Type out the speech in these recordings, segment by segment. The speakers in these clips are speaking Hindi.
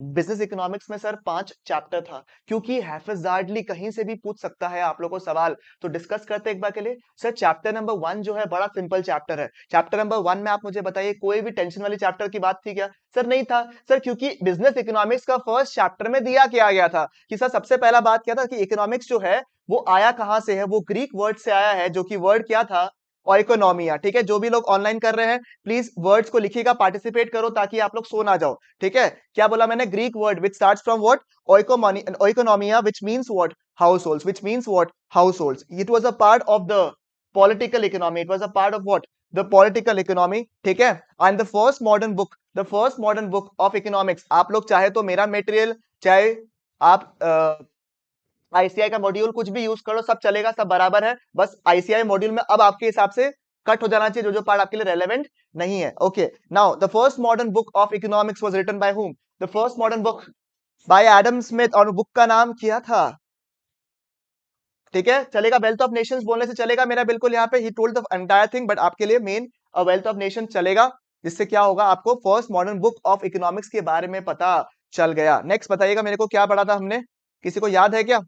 बिजनेस इकोनॉमिक्स में सर 5 चैप्टर था, क्योंकि हैफिजार्डली कहीं से भी पूछ सकता है आप लोगों को सवाल। तो डिस्कस करते हैं एक बार के लिए। सर चैप्टर नंबर 1 जो है बड़ा सिंपल चैप्टर है। चैप्टर नंबर 1 में आप मुझे बताइए कोई भी टेंशन वाली चैप्टर की बात थी क्या? सर नहीं था सर, क्योंकि बिजनेस इकोनॉमिक्स का फर्स्ट चैप्टर में दिया क्या गया था कि सर सबसे पहला बात क्या था कि इकोनॉमिक्स जो है वो आया कहां से है, वो ग्रीक वर्ड से आया है, जो कि वर्ड क्या था? ओइकोनॉमिया। ठीक है, जो भी लोग ऑनलाइन कर रहे हैं प्लीज वर्ड्स को लिखिएगा, पार्टिसिपेट करो ताकि आप लोग सो ना जाओ। ठीक है, क्या बोला मैंने? Greek word which starts from what? Oikonomia, which means what? Households, which means what? Households. It was a part of the political economy. It was a part of what? The political economy. ठीक है, and the first modern book of economics, आप लोग चाहे तो मेरा मटेरियल, चाहे आप आईसीआई का मॉड्यूल कुछ भी यूज करो, सब चलेगा, सब बराबर है। बस आईसीआई मॉड्यूल में अब आपके हिसाब से कट हो जाना चाहिए जो जो पार्ट आपके लिए रेलेवेंट नहीं है। Okay, now the first modern book of economics was written by whom? The first modern book by Adam Smith, और बुक का नाम क्या था? ठीक है, चलेगा, वेल्थ ऑफ नेशंस बोलने से चलेगा मेरा, बिल्कुल यहाँ पे he told the entire thing, but आपके लिए मेन वेल्थ ऑफ नेशन चलेगा, जिससे क्या होगा आपको first modern book of economics के बारे में पता चल गया। नेक्स्ट बताइएगा मेरे को क्या पढ़ा था हमने, किसी को याद है क्या?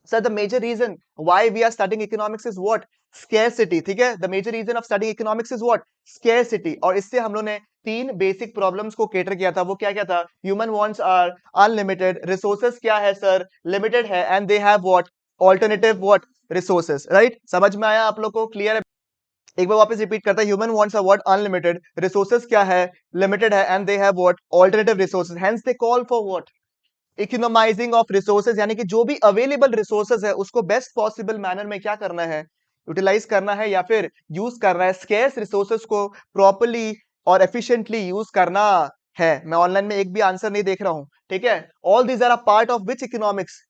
Sir the major reason why we are studying economics is what? Scarcity. ठीक है, the major reason of studying economics is what? Scarcity. और इससे हम लोग ने 3 बेसिक प्रॉब्लम्स को कैटर किया था। वो क्या क्या था? Human wants are unlimited, resources क्या है सर? लिमिटेड है, and they have what? Alternative what? Resources. Right, समझ में आया आप लोग को? क्लियर है? एक बार वापस रिपीट करता है, human wants are what? Unlimited, resources क्या है? लिमिटेड है, and they have what? Alternative resources, hence they call for what? Economising of resources, यानी कि जो भी अवेलेबल रिसोर्सेज है उसको बेस्ट पॉसिबल मैनर में क्या करना है? यूटिलाइज करना है या फिर यूज करना है। स्केर्स रिसोर्सेज को प्रॉपर्ली और एफिशिएंटली यूज करना है। मैं ऑनलाइन में एक भी आंसर नहीं देख रहा हूं। ठीक है, all these are a part of which economics?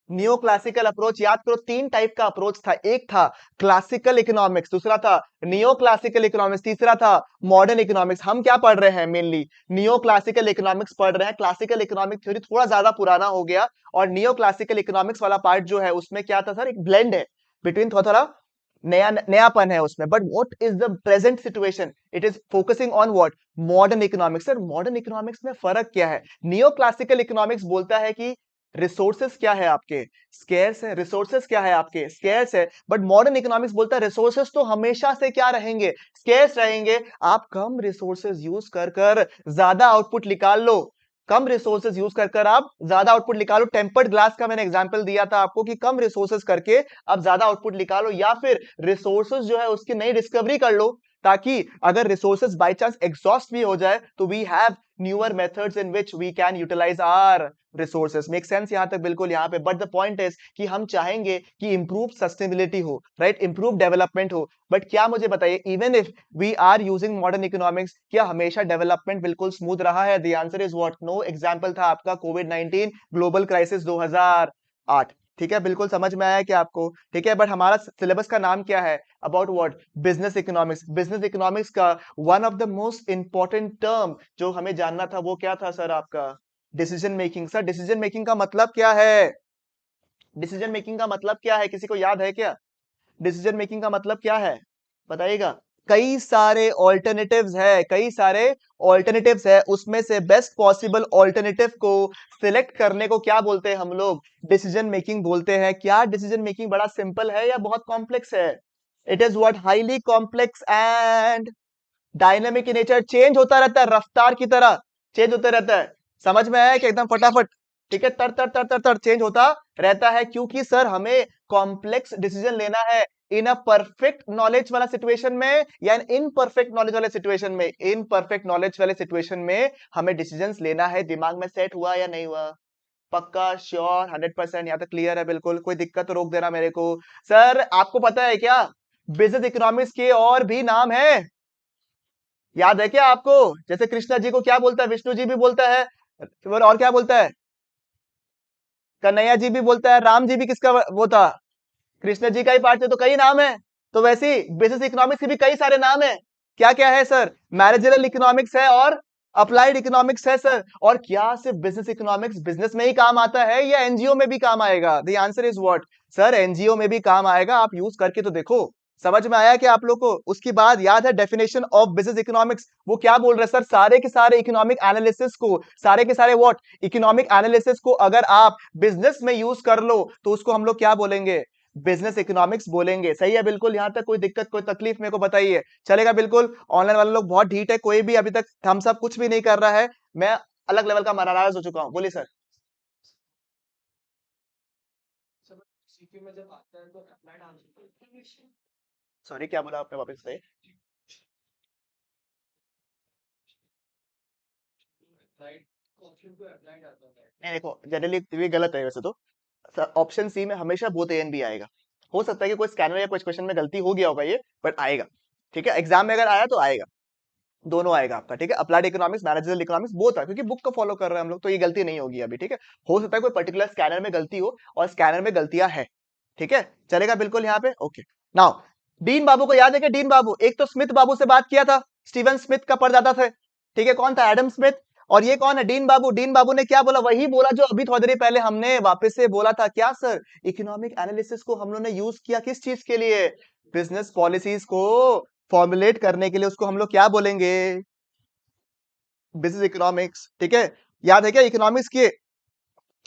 Neo classical approach. याद करो 3 टाइप का अप्रोच था, एक था क्लासिकल इकोनॉमिक्स, दूसरा था नियो क्लासिकल इकोनॉमिक्स, तीसरा था मॉडर्न इकोनॉमिक्स। हम क्या पढ़ रहे हैं? मेनली नियो क्लासिकल इकोनॉमिक्स पढ़ रहे हैं। क्लासिकल इकोनॉमिक थ्योरी थोड़ा ज्यादा पुराना हो गया, और नियो क्लासिकल इकोनॉमिक्स वाला पार्ट जो है उसमें क्या था सर? एक ब्लेंड है बिटवीन, थोड़ा थोड़ा नया नयापन है उसमें। But what is the present situation? It is focusing on what? Modern economics. Sir modern economics में फर्क क्या है? नियो क्लासिकल इकोनॉमिक्स बोलता है कि रिसोर्सेस क्या है आपके? स्केर्स है। रिसोर्सेस क्या है आपके? स्केर्स है। बट मॉडर्न इकोनॉमिक्स बोलता है रिसोर्सेस तो हमेशा से क्या रहेंगे? स्केर्स रहेंगे। आप कम रिसोर्सेस यूज कर कर ज्यादा आउटपुट निकाल लो। कम रिसोर्सेज यूज कर कर आप ज्यादा आउटपुट निकालो। टेम्पर्ड ग्लास का मैंने एग्जांपल दिया था आपको कि कम रिसोर्सेज करके आप ज्यादा आउटपुट निकालो, या फिर रिसोर्सेज जो है उसकी नई डिस्कवरी कर लो, ताकि अगर रिसोर्सेज बाय चांस एग्जॉस्ट भी हो जाए तो we have newer methods in which we can utilize our resources. Make sense यहां तक? बिल्कुल यहाँ पे। बट द पॉइंट इज कि हम चाहेंगे कि इंप्रूव सस्टेनेबिलिटी हो, राइट, इंप्रूव डेवलपमेंट हो। बट क्या मुझे बताइए, even if we are using modern economics, क्या हमेशा डेवलपमेंट बिल्कुल स्मूथ रहा है? The answer is what? No. Example था आपका कोविड-19 ग्लोबल क्राइसिस 2008। ठीक है, बिल्कुल समझ में आया क्या आपको? ठीक है, बट हमारा सिलेबस का नाम क्या है? About what? Business economics. Business economics का one of the most important term जो हमें जानना था वो क्या था सर? आपका decision making. Sir decision making का मतलब क्या है? डिसीजन मेकिंग का मतलब क्या है? किसी को याद है क्या? डिसीजन मेकिंग का मतलब क्या है? बताइएगा। कई सारे ऑल्टरनेटिव्स है, कई सारे ऑल्टरनेटिव्स है, उसमें से बेस्ट पॉसिबल ऑल्टरनेटिव को सिलेक्ट करने को क्या बोलते हैं हम लोग? डिसीजन मेकिंग बोलते हैं। क्या डिसीजन मेकिंग बड़ा सिंपल है या बहुत कॉम्प्लेक्स है? It is what? Highly complex and dynamic in nature. Change होता रहता है, रफ्तार की तरह चेंज होता रहता है। समझ में आया कि एकदम फटाफट? ठीक है, तर तर तर तर तर चेंज होता रहता है, क्योंकि सर हमें कॉम्प्लेक्स डिसीजन लेना है इन अ परफेक्ट नॉलेज वाला सिचुएशन में, या इन परफेक्ट नॉलेज वाले सिचुएशन में। इन परफेक्ट नॉलेज वाले सिचुएशन में हमें डिसीजंस लेना है। दिमाग में सेट हुआ या नहीं हुआ? पक्का? श्योर? 100%? यहाँ तक क्लियर है? बिल्कुल। कोई दिक्कत तो रोक देना मेरे को। सर आपको पता है क्या बिजनेस इकोनॉमिक्स के और भी नाम है? याद है क्या आपको? जैसे कृष्णा जी को क्या बोलता है? विष्णु जी भी बोलता है, और क्या बोलता है? कन्हैया जी भी बोलता है। राम जी भी किसका वो था? कृष्ण जी का ही पार्ट थे, तो कई नाम है। तो वैसे ही बिजनेस इकोनॉमिक्स के भी कई सारे नाम है। क्या क्या है सर? मैनेजरल इकोनॉमिक्स है और अप्लाइड इकोनॉमिक्स है सर। और क्या सिर्फ बिजनेस इकोनॉमिक्स बिजनेस में ही काम आता है या एनजीओ में भी काम आएगा? The answer is what? Sir NGO में भी काम आएगा। आप यूज करके तो देखो, समझ में आया क्या आप लोग को? उसके बाद याद है डेफिनेशन ऑफ बिजनेस इकोनॉमिक्स, वो क्या बोल रहे हैं सर, सारे के सारे इकोनॉमिक एनालिसिस को, सारे के सारे व्हाट, इकोनॉमिक एनालिसिस को अगर आप बिजनेस में यूज कर लो तो उसको हम लोग क्या बोलेंगे, बिजनेस इकोनॉमिक्स बोलेंगे। सही है बिल्कुल, यहां तक कोई दिक्कत कोई तकलीफ मेरे को बताइए, चलेगा बिल्कुल। ऑनलाइन वाले लोग बहुत ढीठ है, कोई भी अभी तक हम सब कुछ भी नहीं कर रहा है, मैं अलग लेवल का नाराज हो चुका हूँ। बोलिए सर। सॉरी क्या बोला आपने, वापस से? नहीं देखो, जनरली ये गलत है वैसे तो, ऑप्शन सी में हमेशा बोथ ए एंड बी आएगा। हो सकता है कि कोई स्कैनर या कुछ क्वेश्चन में गलती हो गया होगा ये, बट आएगा। ठीक है, एग्जाम में अगर आया तो आएगा, दोनों आएगा आपका। ठीक है, applied economics, managerial economics, both है, क्योंकि बुक को फॉलो कर रहे हैं हम लोग, तो ये गलती नहीं होगी अभी। ठीक है, हो सकता है कोई पर्टिकुलर स्कैनर में गलती हो, और स्कैनर में गलतियां है। ठीक है, चलेगा बिल्कुल यहाँ पे। ओके, नाउ डीन बाबू को याद है कि डीन बाबू, एक तो स्मिथ बाबू से बात किया था, स्टीवन स्मिथ का परदादा थे। ठीक है, कौन था, एडम स्मिथ। और ये कौन है, डीन बाबू। डीन बाबू ने क्या बोला, वही बोला जो अभी थोड़ी देर पहले हमने वापस से बोला था। क्या सर, इकोनॉमिक एनालिसिस को हम लोग ने यूज किया किस चीज के लिए, बिजनेस पॉलिसीज को फॉर्मुलेट करने के लिए, उसको हम लोग क्या बोलेंगे, बिजनेस इकोनॉमिक्स। ठीक है, याद है क्या, इकोनॉमिक्स के,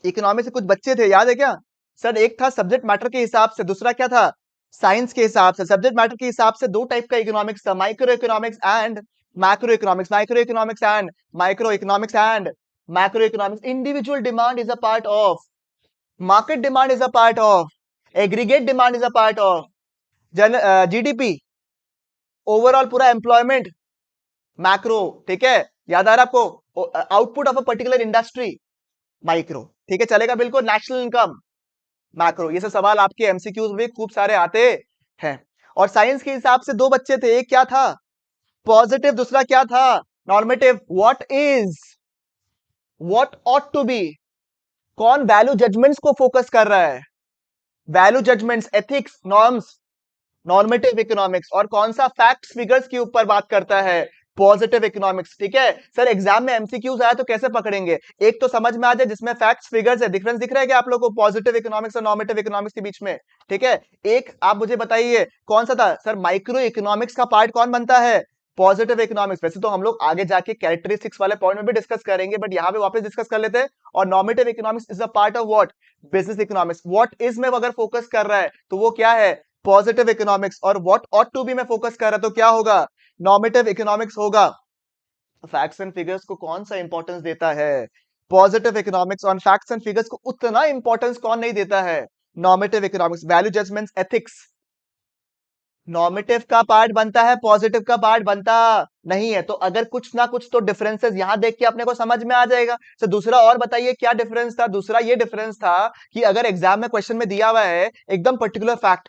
इकोनॉमिक्स से कुछ बच्चे थे, याद है क्या सर, एक था सब्जेक्ट मैटर के हिसाब से, दूसरा क्या था, साइंस के हिसाब से। सब्जेक्ट मैटर के हिसाब से दो टाइप का इकोनॉमिक्स था, micro economics and macro economics, micro economics and micro economics and macro economics. Individual demand is a part of, market demand is a part of, aggregate demand is a part of, जन जीडीपी, ओवरऑल पूरा एम्प्लॉयमेंट, मैक्रो। ठीक है, याद आ रहा है आपको, output of a particular industry, micro. ठीक है, चलेगा बिल्कुल। National income, macro. ये सब सवाल आपके एमसीक्यूज में खूब सारे आते हैं। और साइंस के हिसाब से दो बच्चे थे, एक क्या था, पॉजिटिव, दूसरा क्या था, normative. What is, what ought to be, कौन वैल्यू जजमेंट्स को फोकस कर रहा है, value judgements, ethics, norms, normative economics. और कौन सा फैक्ट्स फिगर्स के ऊपर बात करता है, पॉजिटिव इकोनॉमिक्स। ठीक है सर, एग्जाम में एमसीक्यूज आया तो कैसे पकड़ेंगे, एक तो समझ में आ जाए जिसमें फैक्ट्स फिगर्स है, डिफरेंस दिख रहा है क्या आप लोगों को पॉजिटिव इकोनॉमिक्स और नॉर्मेटिव इकोनॉमिक्स के बीच में। ठीक है, एक आप मुझे बताइए कौन सा था सर, माइक्रो इकोनॉमिक्स का पार्ट कौन बनता है, पॉजिटिव इकोनॉमिक्स। वैसे तो हम लोग आगे जाके कैरेक्टरिस्टिक्स वाले पॉइंट में भी डिस्कस करेंगे, बट यहाँ पे वापस डिस्कस कर लेते हैं। और normative economics is a part of what, business economics. What is में अगर फोकस कर रहा है तो वो क्या है, पॉजिटिव इकोनॉमिक्स। और व्हाट ऑट टू बी में फोकस कर रहा है तो क्या होगा, नॉर्मेटिव इकोनॉमिक्स होगा। फैक्ट्स एंड फिगर्स को कौन सा इंपॉर्टेंस देता है, positive economics. On facts and figures को उतना इंपॉर्टेंस कौन नहीं देता है, normative economics. Value judgements, ethics, normative का पार्ट बनता है, पॉजिटिव का पार्ट बनता नहीं है। तो अगर कुछ ना कुछ तो डिफरेंसेस यहां देख के अपने को समझ में आ जाएगा। तो दूसरा और बताइए क्या डिफरेंस था, दूसरा ये डिफरेंस था कि अगर एग्जाम में क्वेश्चन में दिया हुआ है एकदम पर्टिकुलर फैक्ट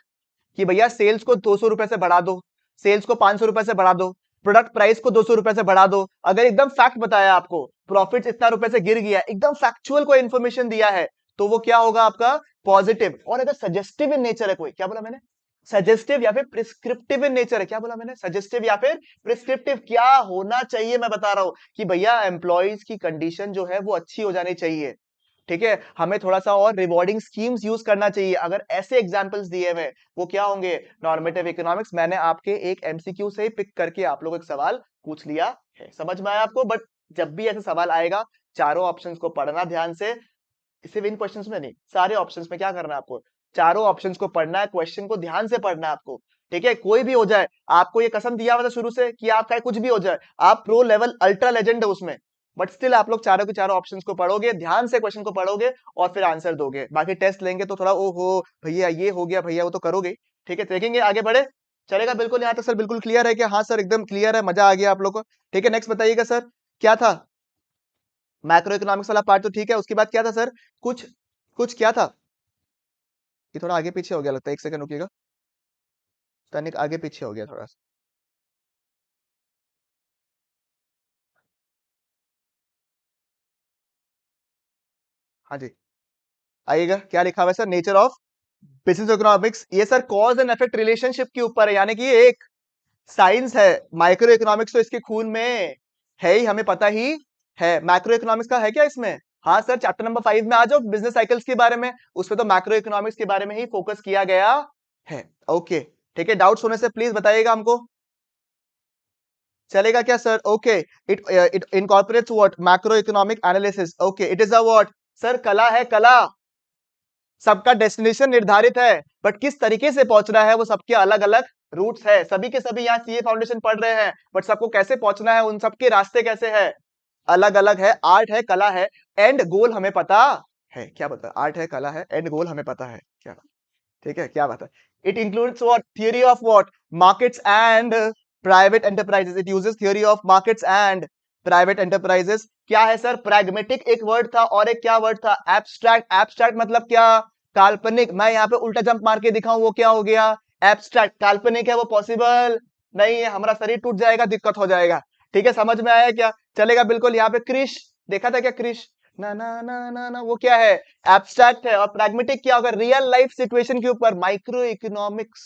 कि भैया सेल्स को 200 रुपए से बढ़ा दो, सेल्स को 500 रुपए से बढ़ा दो, प्रोडक्ट प्राइस को 200 रुपए से बढ़ा दो, अगर एकदम फैक्ट बताया आपको, प्रॉफिट इतना रुपए से गिर गया, एकदम फैक्चुअल कोई इन्फॉर्मेशन दिया है, तो वो क्या होगा आपका, पॉजिटिव। और अगर सजेस्टिव इन नेचर है कोई, क्या बोला मैंने, सजेस्टिव या फिर प्रिस्क्रिप्टिव इन नेचर है, क्या बोला मैंने, सजेस्टिव या फिर प्रिस्क्रिप्टिव। क्या होना चाहिए, मैं बता रहा हूं कि भैया एम्प्लॉयज की कंडीशन जो है वो अच्छी हो जानी चाहिए। ठीक है, हमें थोड़ा सा और रिवॉर्डिंग स्कीम्स यूज करना चाहिए। अगर ऐसे एग्जांपल्स दिए हुए वो क्या होंगे, नॉर्मेटिव इकोनॉमिक्स। मैंने आपके एक एमसीक्यू से ही पिक करके आप लोगों को एक सवाल पूछ लिया है, समझ में आया आपको। बट जब भी ऐसा सवाल आएगा, चारों ऑप्शंस को पढ़ना ध्यान से, सिर्फ इन क्वेश्चंस में नहीं, सारे ऑप्शंस में क्या करना है आपको, चारों ऑप्शंस को पढ़ना है, क्वेश्चन को ध्यान से पढ़ना है आपको। ठीक है, कोई भी हो जाए, आपको ये कसम दिया हुआ था शुरू से कि आपका कुछ भी हो जाए, आप प्रो लेवल अल्ट्रा लेजेंड है उसमें, बट स्टिल आप लोग चारों के चारों ऑप्शंस को पढ़ोगे, ध्यान से क्वेश्चन को पढ़ोगे और फिर आंसर दोगे। बाकी टेस्ट लेंगे तो थोड़ा ओहो भैया ये हो गया भैया, वो तो करोगे। ठीक है, देखेंगे आगे बढ़े, चलेगा बिल्कुल। यहाँ तक सर बिल्कुल क्लियर है क्या, हाँ सर एकदम क्लियर है, मजा आ गया आप लोग को। ठीक है, नेक्स्ट बताइएगा सर, क्या था, मैक्रो इकोनॉमिक्स वाला पार्ट तो ठीक है, उसके बाद क्या था सर, कुछ कुछ क्या था, ये थोड़ा आगे पीछे हो गया लगता है, एक सेकंड रुकिएगा, तनिक आगे पीछे हो गया थोड़ा सा। हाँ जी, आइएगा, क्या लिखा हुआ है sir, nature of business economics. ये sir cause and effect relationship के ऊपर है, यानी कि ये एक साइंस है। माइक्रो इकोनॉमिक्स तो इसके खून में है ही, हमें पता ही है। मैक्रो इकोनॉमिक्स का है क्या इसमें, हाँ सर, चैप्टर नंबर 5 में आ जाओ, बिजनेस साइकिल्स के बारे में, उसमें तो मैक्रो इकोनॉमिक्स के बारे में ही फोकस किया गया है। ओके, ठीक है, डाउट्स होने से प्लीज बताइएगा हमको। चलेगा क्या sir? Okay, it incorporates what? Macro economic analysis. Okay, it is a what sir? कला है, कला। सबका डेस्टिनेशन निर्धारित है, बट किस तरीके से पहुंचना है वो सबके अलग अलग रूट्स है। सभी के सभी यहाँ सीए फाउंडेशन पढ़ रहे हैं, बट सबको कैसे पहुंचना है, उन सबके रास्ते कैसे है, अलग अलग है। आर्ट है, कला है, एंड गोल हमें पता है। क्या बता? आर्ट है, कला है, एंड गोल हमें पता है क्या? ठीक है, क्या बात है? It includes what? Theory of what? Markets and private enterprises. It uses theory of markets and private enterprises. क्या है सर? प्रैग्मेटिक एक वर्ड था, और एक क्या वर्ड था? एब्स्ट्रैक्ट। एब्स्ट्रैक्ट मतलब क्या? काल्पनिक। मैं यहाँ पे उल्टा जंप मार के दिखाऊं, वो क्या हो गया? एब्स्ट्रैक्ट। काल्पनिक है, वो पॉसिबल नहीं है, हमारा शरीर टूट जाएगा, दिक्कत हो जाएगा। ठीक है, समझ में आया क्या? चलेगा बिल्कुल। यहाँ पे क्रिश देखा था क्या? क्रिश ना ना ना ना ना, वो क्या है? एब्स्ट्रैक्ट है। और प्रैग्मेटिक क्या होगा? रियल लाइफ सिचुएशन के ऊपर। Micro economics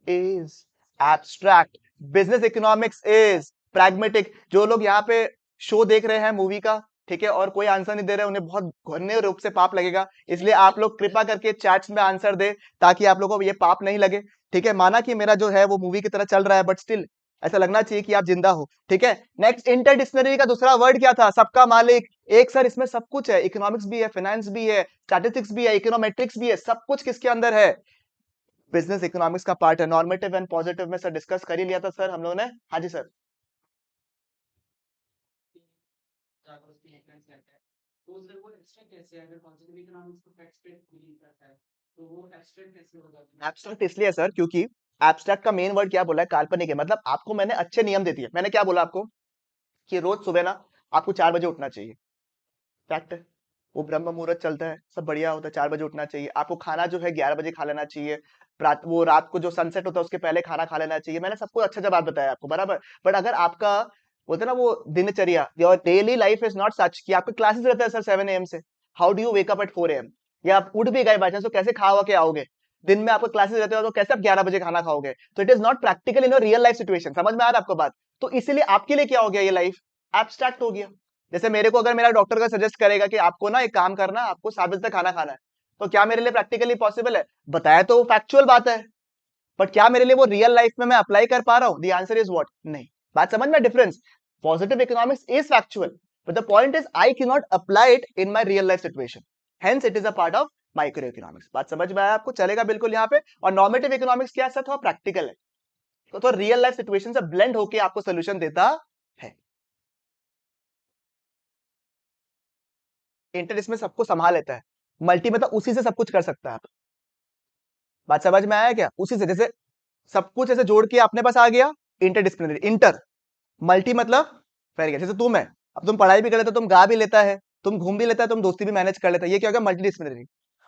is abstract, business economics is pragmatic. जो लोग यहाँ पे शो देख रहे हैं मूवी का, ठीक है, और कोई आंसर नहीं दे रहे, उन्हें बहुत घने रूप से पाप लगेगा। इसलिए आप लोग कृपा करके चैट्स में आंसर दे, ताकि आप लोगों को ये पाप नहीं लगे। ठीक है, माना कि मेरा जो है वो मूवी की तरह चल रहा है, बट स्टिल ऐसा लगना चाहिए कि आप जिंदा हो। ठीक है, नेक्स्ट, इंटरडिक्शनरी का दूसरा वर्ड क्या था? सबका मालिक। एक सर इसमें सब कुछ है, इकोनॉमिक्स भी है, फाइनेंस भी है, स्टैटिस्टिक्स भी है, इकोनोमेट्रिक्स भी है, सब कुछ किसके अंदर है? बिजनेस इकोनॉमिक्स का पार्ट है। नॉर्मेटिव एंड पॉजिटिव में सर डिस्कस कर ही लिया था सर हम लोगों ने। हाँ जी सर। एब्स्ट्रैक्ट इसलिए है सर, क्योंकि एब्स्ट्रैक्ट का मेन वर्ड क्या बोला है? काल्पनिक है। मतलब आपको मैंने अच्छे नियम दे दिए। मैंने क्या बोला आपको? कि रोज सुबह ना आपको 4 बजे उठना चाहिए। फैक्ट है। वो ब्रह्म मुहूर्त चलता है, सब बढ़िया होता है, 4 बजे उठना चाहिए आपको। खाना जो है 11 बजे खा लेना चाहिए। वो रात को जो सनसेट होता है उसके पहले खाना खा लेना चाहिए। मैंने सबको अच्छा जवाब बताया आपको, बराबर। बट अगर आपका बोलते हैं ना वो दिनचर्या, your daily life is not such कि आपके क्लासेस रहते हैं सर 7 AM से, how do you wake up at 4 AM? या आप उठ भी गए बाई चांस, तो कैसे खा हुआ के आओगे? दिन में आपको क्लासेस रहते हो तो कैसे आप 11 बजे खाना खाओगे? तो it is not practical in real life situation. समझ में आ रहा है आपको बात? तो इसीलिए आपके लिए क्या हो गया? ये लाइफ एब्स्ट्रैक्ट हो गया। जैसे मेरे को अगर मेरा डॉक्टर का सजेस्ट करेगा कि आपको ना एक काम करना, आपको 7 बजे तक खाना खाना है, तो क्या मेरे लिए प्रैक्टिकली पॉसिबल है? बताया तो फैक्चुअल बात है, बट क्या मेरे लिए वो रियल लाइफ में मैं अप्लाई कर पा रहा हूं? The answer is what? नहीं। बात समझ में? Difference. Positive economics is factual, but the point is I can not apply it in my real life situation, hence it is a part of micro economics. बात समझ में आया आपको? चलेगा बिल्कुल यहाँ पे। और नॉर्मेटिव इकोनॉमिक्स क्या है? थोड़ा प्रैक्टिकल है, तो रियल लाइफ सिचुएशन से ब्लेंड होकर आपको सोल्यूशन देता है। इंटर इसमें सबको संभाल लेता है। मल्टी मतलब उसी से सब कुछ कर सकता है आप। बात समझ में आया क्या? उसी से, जैसे सब कुछ ऐसे जोड़ के अपने पास आ गया। इंटरडिसिप्लिनरी। इंटर मल्टी मतलब फैल गया। जैसे तुम है, अब तुम पढ़ाई भी कर लेते हो, तुम गा भी लेता है, तुम घूम भी लेता है, तुम दोस्ती भी मैनेज कर लेता है, ये क्या हो गया? मल्टीडिसिप्लिनरी।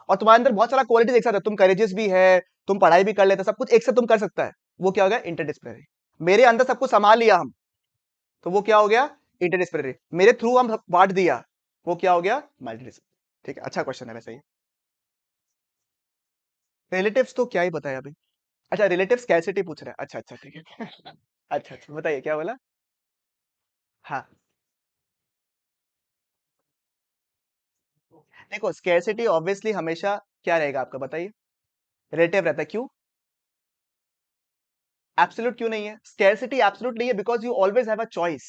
और तुम्हारे अंदर बहुत सारा क्वालिटीज एक साथ है, तुम करेजियस भी है, तुम पढ़ाई भी कर लेता है, सब कुछ एक साथ तुम कर सकता है, वो क्या हो गया? इंटरडिसिप्लिनरी। मेरे अंदर सब कुछ संभाल लिया हम, तो वो क्या हो गया? इंटरडिसिप्लिनरी। मेरे थ्रू हम बांट दिया, वो क्या हो गया? मल्टीडिसिप्लिनरी। ठीक है, अच्छा क्वेश्चन है वैसे ही। रिलेटिव्स तो क्या ही बताया अभी। अच्छा, रिलेटिव स्कैरसिटी पूछ रहे हैं। अच्छा अच्छा, ठीक है। अच्छा अच्छा, बताइए क्या बोला? हाँ, देखो स्कैरसिटी ऑब्वियसली हमेशा क्या रहेगा आपका? बताइए। रिलेटिव रहता है, क्यों? एब्सोल्यूट क्यों नहीं है? स्कैरसिटी एब्सोल्यूट नहीं है, because you always have a choice.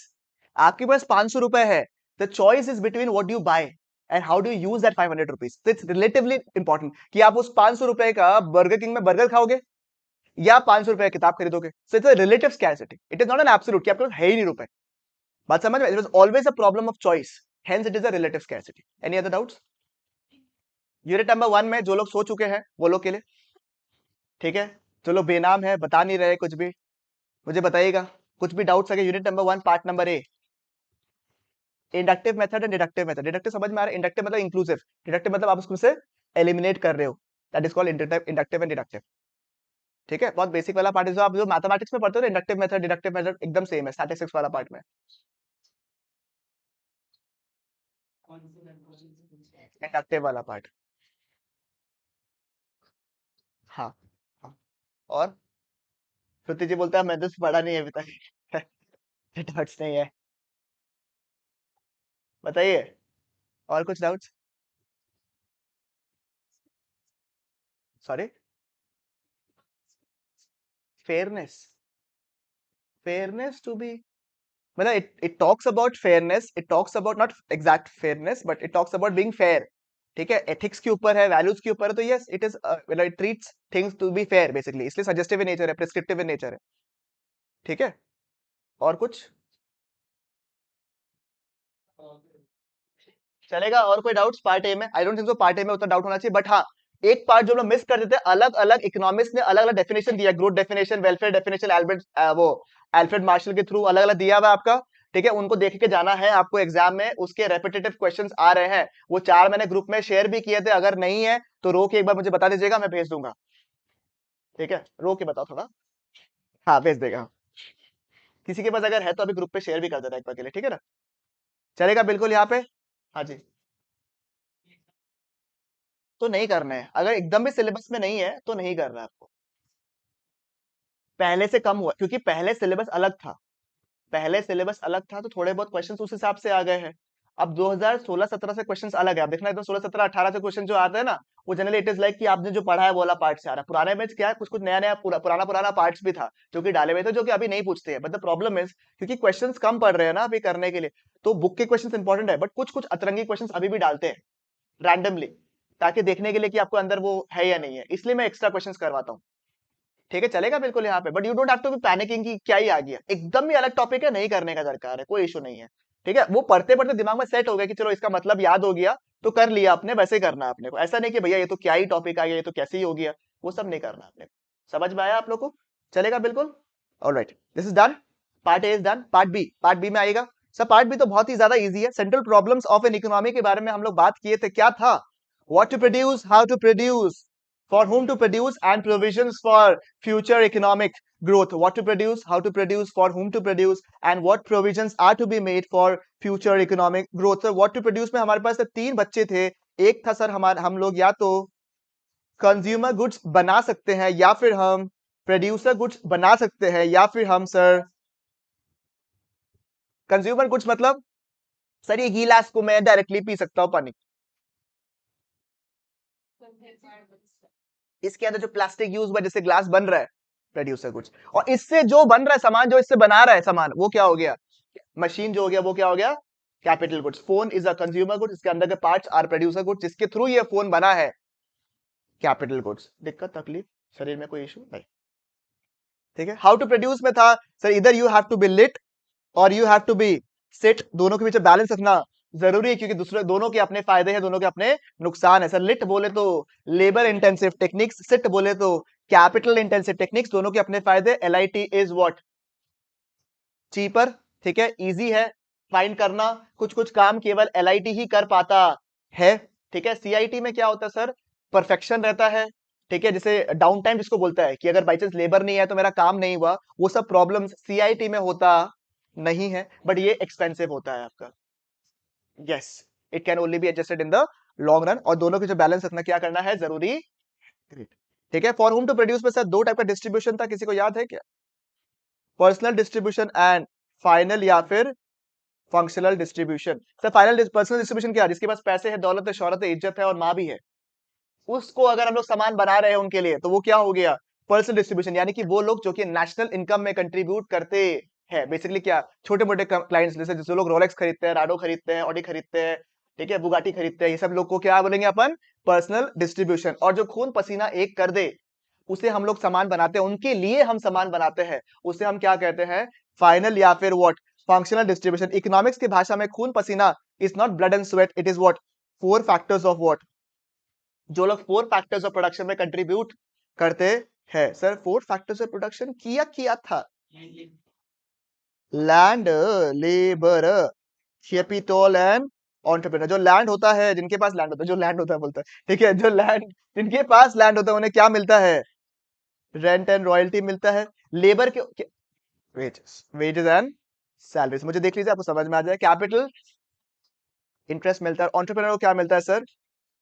आपके पास 500 रुपए है, the choice is between what you buy and how do use that 500 rupees. It's relatively important कि आप उस 500 रुपए का बर्गर किंग में बर्गर खाओगे, या 500 रुपए किताब खरीदोगे। So it's a relative scarcity, it is not an absolute कि आपके पास है ही नहीं रुपए। बात समझ में? It was always a problem of choice, hence it is a relative scarcity. Any other doubts? Unit number 1 में जो लोग सो चुके हैं वो लोग के लिए, ठीक है। जो लोग बेनाम है, बता नहीं रहे कुछ भी, मुझे बताइएगा। कुछ भी डाउट्स है? Unit number 1 part number A, inductive method and deductive method. Deductive समझ में आ रहा है? इंडक्टिव मतलब इंक्लूसिव, डिडक्टिव मतलब आप उसमें से एलिमिनेट कर रहे हो, that is called inductive and deductive. ठीक है, बहुत बेसिक वाला पार्ट है, जो आप जो मैथमेटिक्स में पढ़ते हो, इंडक्टिव मेथड डिडक्टिव मेथड एकदम सेम है स्टैटिस्टिक्स वाला पार्ट में। इंडक्टिव वाला पार्ट। हाँ हाँ। और श्रुति जी बोलता है मैंने तो पढ़ा नहीं है अभी तक। डाउट्स नहीं है? बताइए, और कुछ doubts? Sorry. Fairness, fairness to be, मतलब it talks about fairness, it talks about not exact fairness but it talks about being fair. ठीक है, एथिक्स के ऊपर है, वैल्यूज के ऊपर है, तो यस इट इज मतलब it treats things to be fair basically, इसलिए सजेस्टिव इन नेचर है, प्रिस्क्रिप्टिव इन नेचर है। ठीक है, और कुछ चलेगा? और कोई डाउट्स पार्ट ए में? I don't think so part A में उतना डाउट होना चाहिए, बट हाँ एक पार्ट जो हम लोग मिस कर देते हैं, अलग अलग इकोनॉमिक्स ने अलग अलग डेफिनेशन दिया, growth definition, welfare definition, Albert वो एल्फ्रेड मार्शल के थ्रू अलग अलग दिया हुआ है आपका। ठीक है, उनको देख के जाना है आपको एग्जाम में, उसके रेपिटेटिव क्वेश्चंस आ रहे हैं, वो 4 मैंने ग्रुप में शेयर भी किए थे, अगर नहीं है तो रो के एक बार मुझे बता दीजिएगा, मैं भेज दूंगा। ठीक है, रो के बताओ थोड़ा। हाँ भेज देगा, किसी के पास अगर है तो अभी ग्रुप पे शेयर भी कर देना एक बार के लिए, ठीक है ना? चलेगा बिल्कुल यहाँ पे। हाँ जी, तो नहीं करना है, अगर एकदम भी सिलेबस में नहीं है तो नहीं करना है आपको। पहले से कम हुआ क्योंकि पहले सिलेबस अलग था, पहले सिलेबस अलग था तो थोड़े बहुत क्वेश्चंस उस हिसाब से आ गए हैं। अब 2016-17 से क्वेश्चंस अलग है, आप देखना एकदम 16-17-18 से क्वेश्चन जो आते हैं ना, वो जनरली इट इज लाइक कि आपने जो पढ़ा है वो वाला पार्ट से आ रहा है। पुराने में क्या है, कुछ कुछ नया नया पुराना पुराना पार्ट्स भी था जो कि डाले हुए थे, जो कि अभी नहीं पूछते हैं, बट द प्रॉब्लम इज क्योंकि क्वेश्चंस कम पड़ रहे हैं ना अभी करने के लिए, तो बुक के क्वेश्चंस इंपॉर्टेंट है, बट कुछ कुछ अतरंगी क्वेश्चंस अभी भी डालते हैं रैंडमली, ताकि देखने के लिए कि आपको अंदर वो है या नहीं है, इसलिए मैं एक्स्ट्रा क्वेश्चंस करवाता हूँ। ठीक है, चलेगा बिल्कुल यहाँ पे, but you don't have to be panicking कि क्या ही आ गया, एकदम ही अलग टॉपिक है, नहीं करने का दरकार है, कोई इशू नहीं है। ठीक है, वो पढ़ते पढ़ते दिमाग में सेट हो गया कि चलो इसका मतलब याद हो गया, तो कर लिया आपने, वैसे ही करना है अपने को, ऐसा नहीं कि भैया ये तो क्या ही टॉपिक आ गया, ये तो कैसे ही हो गया, वो सब नहीं करना आपने को। समझ में आया आप लोग को? चलेगा बिल्कुल। Alright, this is done, part A is done. Part B में आएगा सर। पार्ट बी तो बहुत ही ज्यादा इजी है, central problems of an economy के बारे में हम लोग बात किए थे, क्या था? What to produce, how to produce, for whom to produce, and provisions for future economic growth. What to produce, how to produce, for whom to produce, and what provisions are to be made for future economic growth. So what to produce में हमारे पास 3 बच्चे थे। एक था सर हमारे, हम लोग या तो कंज्यूमर गुड्स बना सकते हैं, या फिर हम प्रोड्यूसर गुड्स बना सकते हैं, या फिर हम सर कंज्यूमर गुड्स मतलब सर ये गिलास को मैं डायरेक्टली पी सकता हूँ पानी, इसके अंदर जो प्लास्टिक यूज हुआ जिससे ग्लास बन रहा है, प्रोड्यूसर गुड्स। और इससे जो बन रहा है सामान, जो इससे बना रहा है सामान, वो क्या हो गया? मशीन जो हो गया वो क्या हो गया? Capital goods. Phone is a consumer goods, इसके अंदर के पार्ट्स आर प्रोड्यूसर गुड्स, जिसके थ्रू ये फोन बना है, कैपिटल गुड्स। दिक्कत तकलीफ शरीर में कोई इशू नहीं? ठीक है, हाउ टू प्रोड्यूस में था सर, इधर you have to be lit और you have to be sit, दोनों के बीच बैलेंस रखना जरूरी है, क्योंकि दूसरे दोनों के अपने फायदे हैं, दोनों के अपने नुकसान है। सर लिट बोले तो लेबर इंटेंसिव टेक्निक्स, सिट बोले तो कैपिटल इंटेंसिव टेक्निक्स, दोनों के अपने फायदे। LIT is what? चीपर। ठीक है, इजी है फाइंड करना, कुछ कुछ काम केवल LIT ही कर पाता है। ठीक है, CIT में क्या होता है सर? परफेक्शन रहता है। ठीक है, जैसे डाउन टाइम जिसको बोलता है कि अगर बाई चांस लेबर नहीं है तो मेरा काम नहीं हुआ, वो सब प्रॉब्लम्स CIT में होता नहीं है, बट ये एक्सपेंसिव होता है आपका। Yes, it can only be adjusted in the long run, और दोनों की जो बैलेंस रखना क्या करना है जरूरी। ग्रेट। ठीक है, फॉर होम टू प्रोड्यूस में सर 2 टाइप का डिस्ट्रीब्यूशन था, किसी को याद है क्या? पर्सनल डिस्ट्रीब्यूशन एंड फाइनल, या फिर functional distribution. Sir final personal distribution क्या है? जिसके पास पैसे है, दौलत है, शोहरत है, इज्जत है और माँ भी है, उसको अगर हम लोग सामान बना रहे हैं उनके लिए, तो वो क्या हो गया? Personal distribution. यानी कि वो लोग जो कि नेशनल इनकम में कंट्रीब्यूट करते हैं, बेसिकली क्या, छोटे मोटे क्लाइंट्स, जैसे जो लोग रोलेक्स खरीदते हैं, राडो खरीदते हैं, ऑडी खरीदते हैं, ठीक है, बुगाटी खरीदते हैं, ये सब लोग को क्या बोलेंगे अपन? Personal distribution. और जो खून पसीना एक कर दे, उसे हम लोग सामान बनाते हैं, उनके लिए हम सामान बनाते हैं, उसे हम क्या कहते हैं? फाइनल या फिर व्हाट? Functional distribution. इकोनॉमिक्स की भाषा में खून पसीना is not blood and sweat, it is what? 4 factors of what? जो लोग 4 फैक्टर्स ऑफ प्रोडक्शन में कंट्रीब्यूट करते हैं। सर 4 फैक्टर्स ऑफ प्रोडक्शन किया था? Land, labour, capital and entrepreneur. जो लैंड होता है, जिनके पास लैंड होता है, जो लैंड होता है बोलता है, ठीक है, जो लैंड, जिनके पास लैंड होता है उन्हें क्या मिलता है? रेंट एंड रॉयल्टी मिलता है। लेबर के वेजेस, वेजेस एंड सैलरीज, मुझे देख लीजिए आपको समझ में आ जाए। कैपिटल, इंटरेस्ट मिलता है। एंटरप्रेन्योर को क्या मिलता है सर?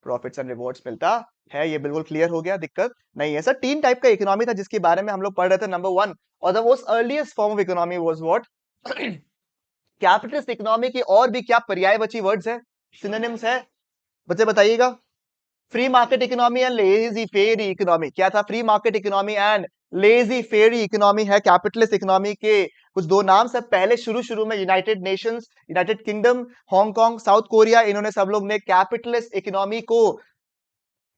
प्रॉफिट्स एंड रिवॉर्ड्स मिलता है। ये बिल्कुल क्लियर हो गया, दिक्कत नहीं है सर। 3 टाइप का इकोनॉमी था जिसके बारे में हम लोग पढ़ रहे थे। नंबर 1, और the most earliest form of economy was what? Capitalist economy की और भी क्या पर्यायवाची वर्ड्स है, सिनोनिम्स है? बच्चे बताइएगा। Free market economy and laissez faire economy. क्या था? Free market economy and laissez faire economy है कैपिटलिस्ट इकोनॉमी के कुछ दो नाम सब। पहले शुरू शुरू में United Nations, United Kingdom, Hong Kong, South Korea, इन्होंने सब लोग ने कैपिटलिस्ट इकोनॉमी को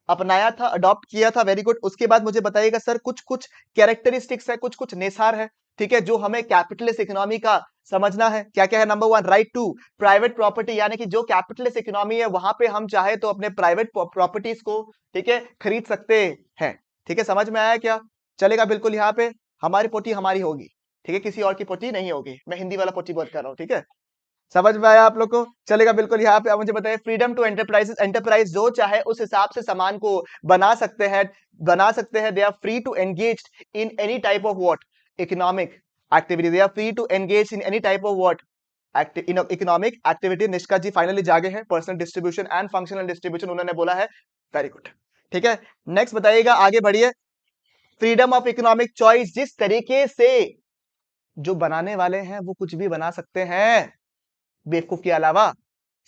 अपनाया था, अडॉप्ट किया था। Very good. उसके बाद मुझे बताइएगा सर कुछ कुछ कैरेक्टरिस्टिक्स है, कुछ कुछ निसार है, ठीक है, जो हमें कैपिटलिस्ट इकोनॉमी का समझना है। क्या क्या है? Number one, right to private property, यानी कि जो कैपिटलिस्ट इकोनॉमी है वहां पे हम चाहे तो अपने प्राइवेट प्रॉपर्टीज को, ठीक है, खरीद सकते हैं। ठीक है, समझ में आया क्या? चलेगा बिल्कुल। यहाँ पे हमारी पोटी हमारी होगी, ठीक है, किसी और की पोटी नहीं होगी। मैं हिंदी वाला पोटी बात कर रहा हूँ, ठीक है, समझ में आया आप लोग को? चलेगा बिल्कुल। यहाँ पे आप मुझे बताइए, फ्रीडम टू एंटरप्राइजेस, एंटरप्राइज जो चाहे उस हिसाब से सामान को बना सकते हैं, they are free to engage in any type of what economic activity, they are free to engage in any type of what economic activity. Nishka ji finally जागे हैं, personal distribution and functional distribution उन्होंने बोला है। वेरी गुड, ठीक है। नेक्स्ट बताइएगा, आगे बढ़िए। फ्रीडम ऑफ इकोनॉमिक चॉइस, जिस तरीके से जो बनाने वाले हैं वो कुछ भी बना सकते हैं बेवकूफ के अलावा।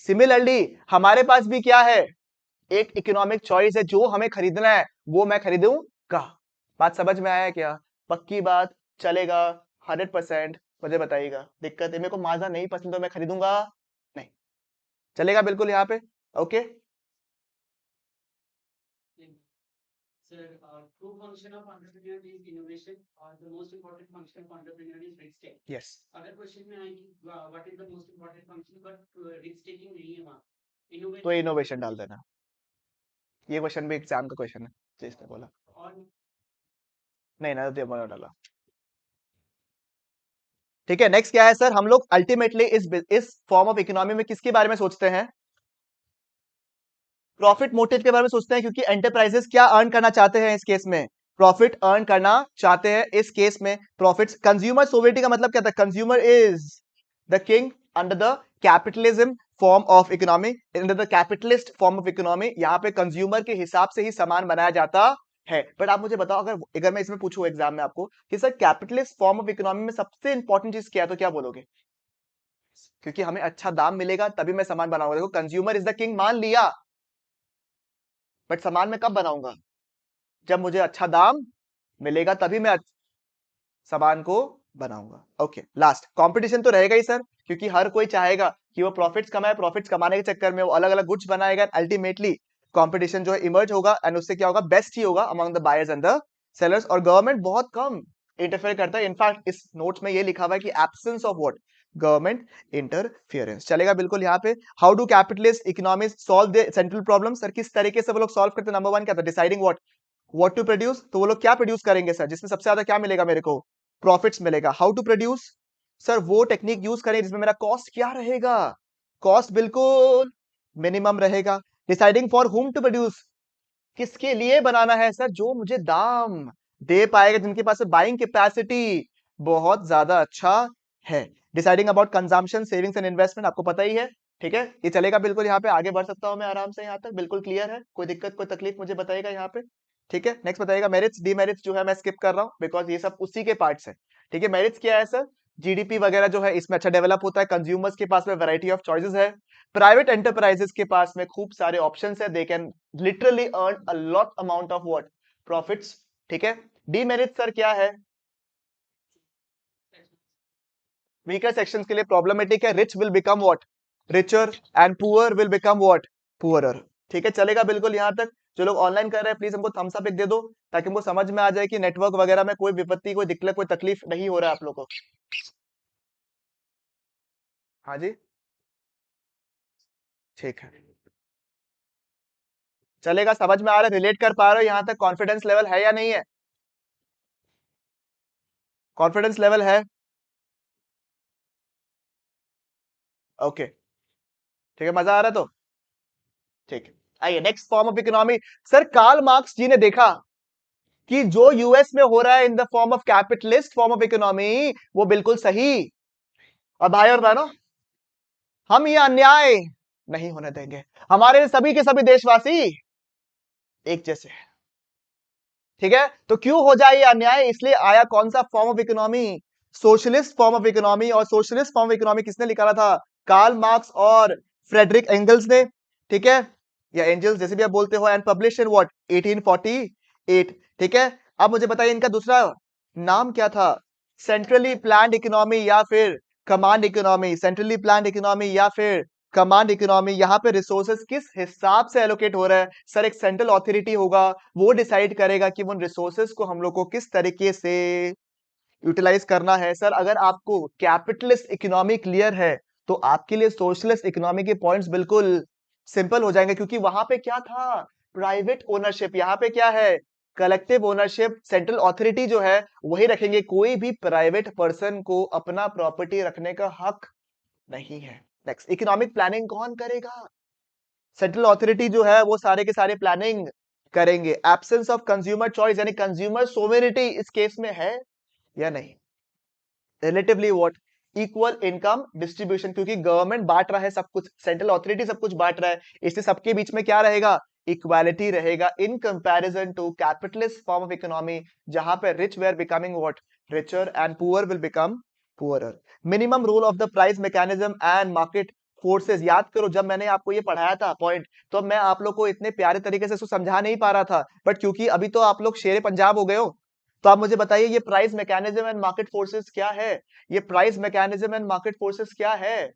सिमिलरली हमारे पास भी क्या है? एक इकोनॉमिक चॉइस है, जो हमें खरीदना है वो मैं खरीदूंगा। बात समझ में आया क्या? पक्की बात? चलेगा 100%? मुझे बताइएगा। दिक्कत है, मेरे को माजा नहीं पसंद तो मैं खरीदूंगा नहीं। चलेगा बिल्कुल यहाँ पे। Okay Sir, true function of entrepreneur is innovation, or the most important function of entrepreneur is risk taking. Yes, अगर क्वेश्चन में आए कि what is the most important function, but risk taking नहीं है वहाँ, तो innovation इनोवेशन डाल देना। ये क्वेश्चन भी एग्जाम का क्वेश्चन है, जिसने बोला और नहीं ना, तो मैंने डाला। ठीक है, नेक्स्ट क्या है सर? हम लोग अल्टीमेटली इस फॉर्म ऑफ इकोनॉमी में किसके बारे में सोचते हैं? प्रॉफिट मोटिव के बारे में सोचते हैं, क्योंकि एंटरप्राइजेस क्या अर्न करना चाहते हैं इस केस में? प्रॉफिट अर्न करना चाहते हैं इस केस में। प्रॉफिट्स, कंज्यूमर सोवेरिटी का मतलब क्या था? Consumer is the king under the capitalism form of economy, under the capitalist form of economy. यहाँ पे कंज्यूमर के हिसाब से ही सामान बनाया जाता है। बट आप मुझे बताओ, अगर मैं इसमें पूछूं एग्जाम में आपको कि sir capitalist form of economy में सबसे इंपॉर्टेंट चीज क्या है, तो क्या बोलोगे? क्योंकि हमें अच्छा दाम मिलेगा तभी मैं सामान बनाऊंगा। देखो, कंज्यूमर इज द किंग मान लिया, बट सामान मैं कब बनाऊंगा? जब मुझे अच्छा दाम मिलेगा तभी मैं सामान को बनाऊंगा। ओके, लास्ट, कंपटीशन तो रहेगा ही सर, क्योंकि हर कोई चाहेगा कि वो प्रॉफिट्स कमाए। प्रॉफिट्स कमाने के चक्कर में वो अलग अलग गुड्स बनाएगा। अल्टीमेटली कंपटीशन जो है इमर्ज होगा, एंड उससे क्या होगा? बेस्ट ही होगा among the buyers and the sellers. और गवर्नमेंट बहुत कम इंटरफेयर करता है। इनफैक्ट इस नोट्स में ये लिखा हुआ है कि absence of what? Government interference. चलेगा बिल्कुल यहाँ पे। How do capitalist economies solve the central problem? Sir किस तरीके से वो लोग सॉल्व करते हैं? नंबर वन क्या था? Deciding what to produce. तो वो लोग क्या प्रोड्यूस करेंगे सर, जिसमें सबसे ज्यादा क्या मिलेगा मेरे को? प्रॉफिट्स मिलेगा। How to produce? सर वो टेक्निक यूज करें जिसमें मेरा कॉस्ट क्या रहेगा? कॉस्ट बिल्कुल मिनिमम रहेगा। Deciding for whom to produce, किसके लिए बनाना है सर? जो मुझे दाम दे पाएगा, जिनके पास बाइंग कैपेसिटी बहुत ज्यादा अच्छा है। Deciding about consumption, savings and investment, आपको पता ही है। ठीक है, ये चलेगा बिल्कुल। यहाँ पे आगे बढ़ सकता हूं मैं आराम से, यहाँ तक बिल्कुल क्लियर है। कोई दिक्कत कोई तकलीफ मुझे बताइएगा यहाँ पे। ठीक है, नेक्स्ट बताइएगा। मेरिट्स डीमेरिट्स जो है मैं स्किप कर रहा हूँ, बिकॉज ये सब उसी के पार्ट्स है। ठीक है, मेरिट्स क्या है सर? जीडीपी वगैरह जो है इसमें अच्छा डेवलप होता है। कंज्यूमर्स के पास में वैरायटी ऑफ चॉइसेस है। प्राइवेट एंटरप्राइजेस के पास में खूब सारे ऑप्शंस है। They can literally earn a lot amount of what? Profits. ठीक है, डीमेरिट सर क्या है? वीकर सेक्शंस के लिए प्रॉब्लमेटिक है। Rich will become what? Richer, and poor will become what? Poorer. ठीक है, चलेगा बिल्कुल यहाँ तक। जो लोग ऑनलाइन कर रहे हैं प्लीज हमको थम्स अप एक दे दो, ताकि हमको समझ में आ जाए कि नेटवर्क वगैरह में कोई विपत्ति, कोई दिक्कत, कोई तकलीफ नहीं हो रहा है आप लोग को। हाँ जी, ठीक है, चलेगा, समझ में आ रहा है, रिलेट कर पा रहे हो यहाँ तक? कॉन्फिडेंस लेवल है या नहीं है? कॉन्फिडेंस लेवल है? ओके, ठीक है, मजा आ रहा है तो ठीक है। आइए next form of economy. Sir Karl Marx ji ने देखा कि जो यूएस में हो रहा है in the form of capitalist form of economy, वो बिल्कुल सही। और भाई और बहनों, हम ये अन्याय नहीं होने देंगे। हमारे सभी के सभी देशवासी एक जैसे हैं। ठीक है, तो क्यों हो जाए ये अन्याय? इसलिए आया कौन सा form of economy? Socialist form of economy. और सोशलिस्ट फॉर्म ऑफ इकोनॉमी किसने निकाला था? कार्ल मार्क्स और फ्रेडरिक एंगल्स ने। ठीक है, या एंजल्स जैसे भी आप बोलते हो, एंड पब्लिश इन व्हाट 1848। ठीक है, अब मुझे बताइए इनका दूसरा नाम क्या था? सेंट्रली प्लान्ड इकोनॉमी या फिर command economy? Centrally planned economy या फिर कमांड इकोनॉमी? यहाँ पे रिसोर्सेस किस हिसाब से एलोकेट हो रहा है सर? एक सेंट्रल अथॉरिटी होगा, वो डिसाइड करेगा कि उन रिसोर्सेस को हम लोग को किस तरीके से यूटिलाइज करना है। सर अगर आपको कैपिटलिस्ट इकोनॉमी क्लियर है तो आपके लिए सोशलिस्ट इकोनॉमी के पॉइंट्स बिल्कुल सिंपल हो जाएंगे, क्योंकि वहां पे क्या था? Private ownership. यहाँ पे क्या है? Collective ownership. सेंट्रल अथॉरिटी जो है वही रखेंगे, कोई भी प्राइवेट पर्सन को अपना प्रॉपर्टी रखने का हक नहीं है। नेक्स्ट, इकोनॉमिक प्लानिंग कौन करेगा? सेंट्रल अथॉरिटी जो है वो सारे के सारे प्लानिंग करेंगे। एब्सेंस ऑफ कंज्यूमर चॉइस यानी कंज्यूमर सोवेरिटी इस केस में है या नहीं? Relatively what? Equal income distribution, क्योंकि गवर्नमेंट बांट रहा है सब कुछ, सेंट्रल अथॉरिटी सब कुछ बांट रहा है, इससे सबके बीच में क्या रहेगा? इक्वालिटी रहेगा in comparison to capitalist form of economy, जहां पे rich were becoming what? Richer and poor will become poorer. Minimum rule of the price mechanism and market forces. याद करो जब मैंने आपको ये पढ़ाया था पॉइंट, तो मैं आप लोग को इतने प्यारे तरीके से इसको समझा नहीं पा रहा था, बट क्योंकि अभी तो आप लोग शेरे पंजाब हो गए हो, तो आप मुझे बताइए ये price mechanism and market forces क्या है? ये price mechanism and market forces क्या है?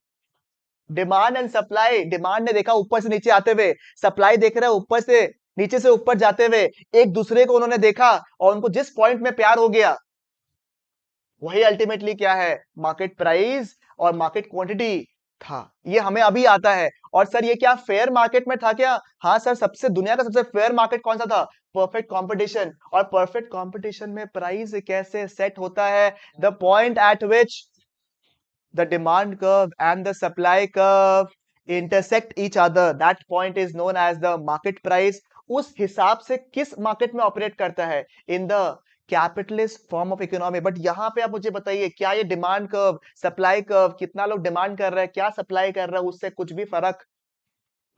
Demand and supply. डिमांड ने देखा ऊपर से नीचे आते हुए, सप्लाई देख रहा है ऊपर से नीचे से ऊपर जाते हुए, एक दूसरे को उन्होंने देखा और उनको जिस पॉइंट में प्यार हो गया वही अल्टीमेटली क्या है? मार्केट प्राइस और मार्केट क्वांटिटी था। ये हमें अभी आता है। और सर ये क्या फेयर मार्केट में था क्या? हाँ सर, सबसे दुनिया का सबसे फेयर मार्केट कौन सा था? Perfect competition. और परफेक्ट कंपटीशन में प्राइस कैसे सेट होता है? The point eight which the demand curve and the supply curve intersect each other, that point is known as the market price। उस हिसाब से किस मार्केट में ऑपरेट करता है? In the capitalist form of economy. But यहां पे आप मुझे बताइए, क्या ये डिमांड कर्व, सप्लाई कर्व, कितना लोग डिमांड कर रहे हैं, क्या सप्लाई कर रहा है, उससे कुछ भी फर्क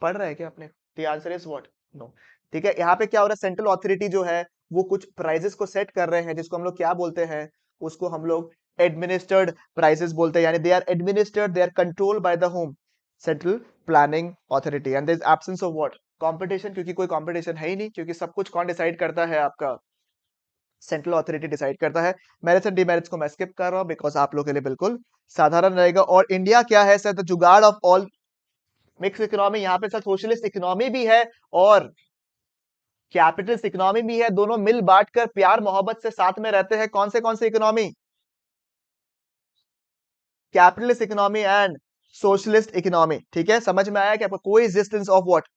पड़ रहा है क्या अपने? The answer is what? No. ठीक है, यहाँ पे क्या हो रहा है? सेंट्रल अथॉरिटी जो है वो कुछ प्राइजेस को सेट कर रहे हैं, जिसको हम लोग क्या बोलते हैं? उसको हम लोग एडमिनिस्टर्ड प्राइसेस बोलते हैं, यानी they are administered, they are controlled by the home? Central planning authority. And there is absence of what? Competition, क्योंकि कोई कंपटीशन है ही नहीं, क्योंकि सब कुछ कौन डिसाइड करता है? आपका सेंट्रल अथॉरिटी डिसाइड करता है। मेरिट्स एंड डिमेरिट्स को मैं स्किप कर रहा हूं बिकॉज आप लोग के लिए बिल्कुल साधारण रहेगा। और इंडिया क्या है सर? द जुगाड़ ऑफ ऑल मिक्स इकोनॉमी। यहाँ पे सर सोशलिस्ट इकोनॉमी भी है और कैपिटलिस्ट इकोनॉमी भी है, दोनों मिल बांट कर प्यार मोहब्बत से साथ में रहते हैं। कौन से economy? Capitalist economy and socialist economy. ठीक है, समझ में आया कि आपको कोई एग्जिस्टेंस ऑफ व्हाट?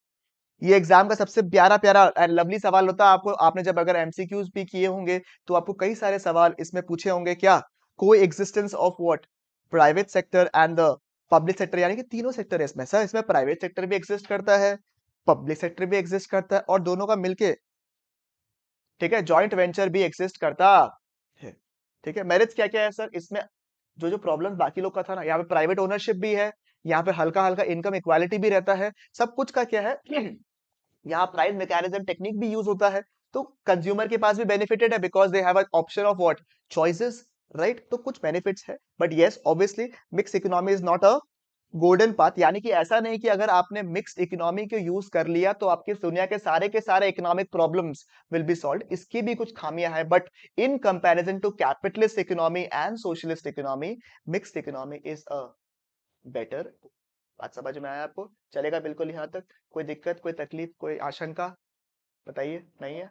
ये एग्जाम का सबसे प्यारा प्यारा एंड लवली सवाल होता है। आपको आपने जब अगर एमसीक्यूज भी किए होंगे तो आपको कई सारे सवाल इसमें पूछे होंगे। क्या? कोई existence of what? Private sector and the public sector, यानी कि तीनों सेक्टर है इसमें। सर इसमें प्राइवेट सेक्टर भी एग्जिस्ट करता है, पब्लिक सेक्टर भी एग्जिस्ट करता है, और दोनों का मिलके ठीक है जॉइंट वेंचर भी एग्जिस्ट करता है। ठीक है, मेरिट्स क्या क्या है सर इसमें? जो जो प्रॉब्लम बाकी लोग का था ना, यहाँ पे प्राइवेट ओनरशिप भी है, यहाँ पे हल्का हल्का इनकम इक्वालिटी भी रहता है, सब कुछ का क्या है यहाँ प्राइस मैकेनिज्म टेक्निक भी यूज होता है। तो कंज्यूमर के पास भी बेनिफिटेड है because they have option of what? Choices. Right, तो कुछ बेनिफिट्स है। But yes obviously mix economy is not a golden path, यानी कि ऐसा नहीं कि अगर आपने मिक्स्ड इकोनॉमी को यूज कर लिया तो आपकी दुनिया के सारे economic problems will be solved. इसकी भी कुछ खामियां हैं, but in comparison to capitalist economy and socialist economy, mixed economy is a better. बात समझ में आया आपको? चलेगा बिल्कुल यहाँ तक? कोई दिक्कत, कोई तकलीफ, कोई आशंका बताइए? नहीं है?